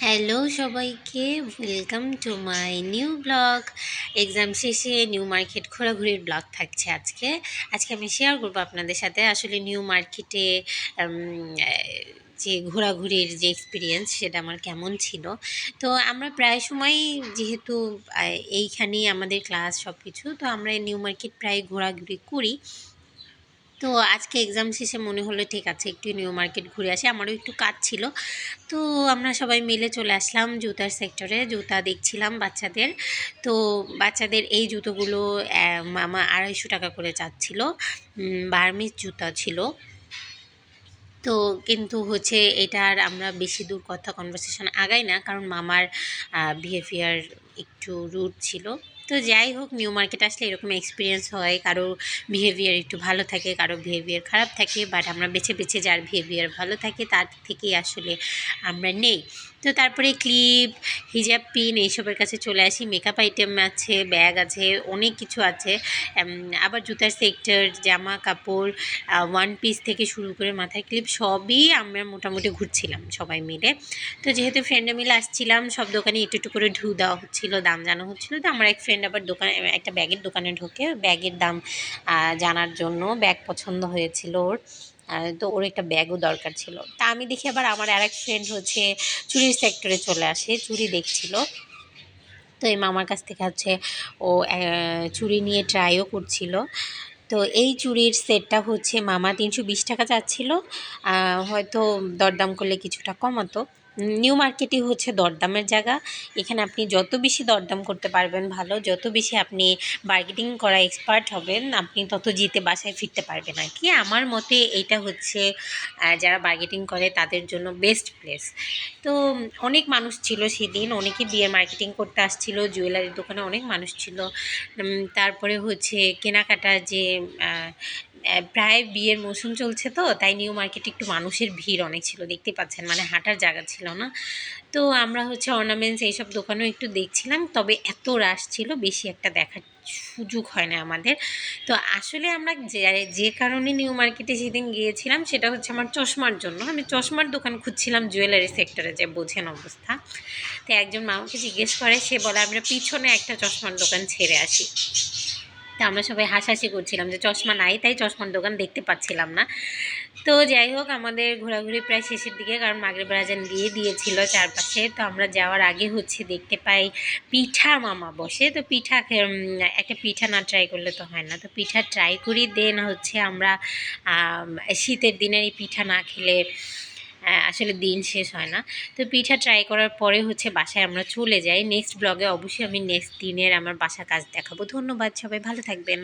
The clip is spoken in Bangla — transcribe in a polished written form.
হ্যালো সবাইকে, welcome to my new blog. Exam শেষে নিউ মার্কেট ঘোরাঘুরির ব্লগ থাকছে আজকে। আমি শেয়ার করবো আপনাদের সাথে আসলে নিউ মার্কেটে যে ঘোরাঘুরির যে এক্সপিরিয়েন্স সেটা আমার কেমন ছিল। তো আমরা প্রায় সময় যেহেতু এইখানেই আমাদের ক্লাস সব কিছু, তো আমরা নিউ মার্কেট প্রায় ঘোরাঘুরি করি। তো আজকে এক্সাম শেষে মনে হলো ঠিক আছে একটু নিউ মার্কেট ঘুরে আসি, আমারও একটু কাজ ছিল। তো আমরা সবাই মিলে চলে আসলাম জুতার সেক্টরে, জুতা দেখছিলাম বাচ্চাদের। তো বাচ্চাদের এই জুতোগুলো মামা 250 টাকা করে চাচ্ছিল। বার্মিজ জুতা ছিল। তো কিন্তু হচ্ছে এটার আমরা বেশি দূর কনভারসেশন আগাই না, কারণ মামার বিহেভিয়ার একটু রুড ছিল। তো যাই হোক, নিউ মার্কেট আসলে এরকম এক্সপিরিয়েন্স হয়, কারো বিহেভিয়ার একটু ভালো থাকে, কারো বিহেভিয়ার খারাপ থাকে, বাট আমরা বেছে বেছে যার বিহেভিয়ার ভালো থাকে তার থেকেই আসলে আমরা নেই। তো তারপরে ক্লিপ, হিজাব পিন এইসবের কাছে চলে আসি। মেকআপ আইটেম আছে, ব্যাগ আছে, অনেক কিছু আছে। আবার জুতার সেক্টর, জামা কাপড়, ওয়ান পিস থেকে শুরু করে মাথার ক্লিপ সবই আমরা মোটামুটি ঘুরছিলাম সবাই মিলে। তো যেহেতু ফ্রেন্ডে মিলে আসছিলাম, সব দোকানে একটু একটু করে ঢু দেওয়া হচ্ছিলো, দাম জানা হচ্ছিলো। তো আমার এক ফ্রেন্ড আবার একটা ব্যাগের দোকানে ঢোকে ব্যাগের দাম জানার জন্য। ব্যাগ পছন্দ হয়েছিল ওর, তো ওর একটা ব্যাগও দরকার ছিল। তা আমি দেখি আবার আমার আরেক ফ্রেন্ড হচ্ছে চুড়ির সেক্টরে চলে আসে, চুড়ি দেখছিল। তো এই মামার কাছ থেকে হচ্ছে ও চুড়ি নিয়ে ট্রাইও করছিল। তো এই চুড়ির সেটটা হচ্ছে মামা 320 টাকা চাচ্ছিল, হয়তো দরদাম করলে কিছুটা কমাতো। নিউ মার্কেটই হচ্ছে দরদামের জায়গা। এখানে আপনি যত বেশি দরদাম করতে পারবেন ভালো, যত বেশি আপনি বার্গেনিং করা এক্সপার্ট হবেন, আপনি তত জিতে বাসায় ফিরতে পারবেন আর কি। আমার মতে এইটা হচ্ছে যারা বার্গেনিং করে তাদের জন্য বেস্ট প্লেস। তো অনেক মানুষ ছিল সেদিন, অনেকে বিয়ের মার্কেটিং করতে আসছিল, জুয়েলারির দোকানে অনেক মানুষ ছিল। তারপরে হচ্ছে কেনাকাটা যে প্রায় বিয়ের মৌসুম চলছে, তো তাই নিউ মার্কেটে একটু মানুষের ভিড় অনেক ছিল, দেখতে পাচ্ছেন, মানে হাঁটার জায়গা ছিল না। তো আমরা হচ্ছে অর্নামেন্টস এইসব দোকানেও একটু দেখছিলাম, তবে এত রাশ ছিল বেশি একটা দেখার সুযোগ হয় না আমাদের। তো আসলে আমরা যে কারণে নিউ মার্কেটে সেদিন গিয়েছিলাম সেটা হচ্ছে আমার চশমার জন্য। আমি চশমার দোকান খুঁজছিলাম জুয়েলারি সেক্টরে, যে বোঝেন অবস্থা। তো একজন মামাকে জিজ্ঞেস করে, সে বলে আমরা পিছনে একটা চশমার দোকান ছেড়ে আসি। তো আমরা সবাই হাসাহাসি করছিলাম যে চশমা নাই, তাই চশমার দোকান দেখতে পাচ্ছিলাম না। তো যাই হোক, আমাদের ঘোরাঘুরি প্রায় শেষের দিকে, কারণ মাগরিবের আজান দিয়ে দিয়েছিল চারপাশে। তো আমরা যাওয়ার আগে হচ্ছে দেখতে পাই পিঠা মামা বসে। তো একটা পিঠা না ট্রাই করলে তো হয় না, তো পিঠা ট্রাই করি। দেন হচ্ছে আমরা শীতের দিনে এই পিঠা না খেলে আসলে দিন শেষ হয় না। তো পিঠা ট্রাই করার পরে হচ্ছে বাসায় আমরা চলে যাই। নেক্সট ব্লগে অবশ্যই আমি নেক্সট দিনের আমার বাসার কাজ দেখাবো। ধন্যবাদ, সবাই ভালো থাকবেন।